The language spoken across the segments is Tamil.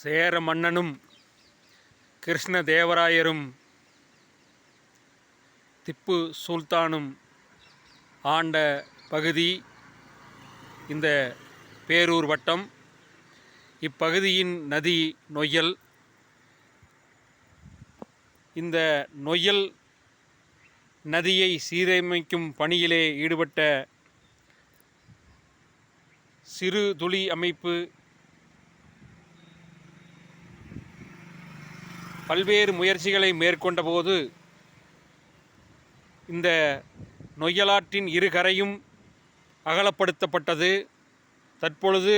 சேர மன்னனும் கிருஷ்ணதேவராயரும் திப்பு சுல்தானும் ஆண்ட பகுதி இந்த பேரூர் வட்டம். இப்பகுதியின் நதி நொய்யல். இந்த நொய்யல் நதியை சீரமைக்கும் பணியிலே ஈடுபட்ட சிறு துளி அமைப்பு பல்வேறு முயற்சிகளை மேற்கொண்ட போது இந்த நொய்யலாற்றின் இருகரையும் அகலப்படுத்தப்பட்டது. தற்பொழுது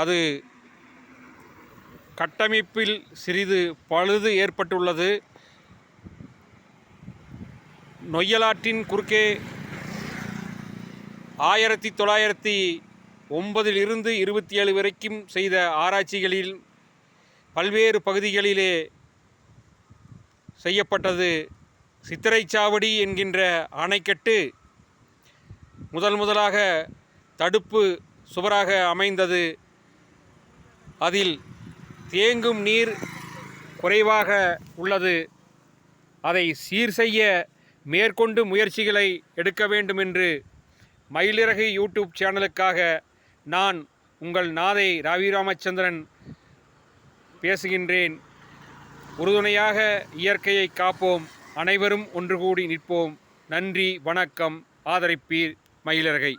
அது கட்டமைப்பில் சிறிது பழுது ஏற்பட்டுள்ளது. நொய்யலாற்றின் குறுக்கே 1909 இருந்து 27 வரைக்கும் செய்த ஆராய்ச்சிகளில் பல்வேறு பகுதிகளிலே செய்யப்பட்டது. சித்திரைச்சாவடி என்கின்ற அணைக்கட்டு முதலாக தடுப்பு சுவராக அமைந்தது. அதில் தேங்கும் நீர் குறைவாக உள்ளது. அதை சீர் செய்ய மேற்கொண்டு முயற்சிகளை எடுக்க வேண்டும் என்று மயிலிறகு யூடியூப் சேனலுக்காக நான் உங்கள் நாதை ராவி ராமச்சந்திரன் பேசுகின்றேன். உறுதுணையாக இயற்கையை காப்போம், அனைவரும் ஒன்று கூடி நிற்போம். நன்றி, வணக்கம். ஆதரிப்பீர் மயிலிறகை.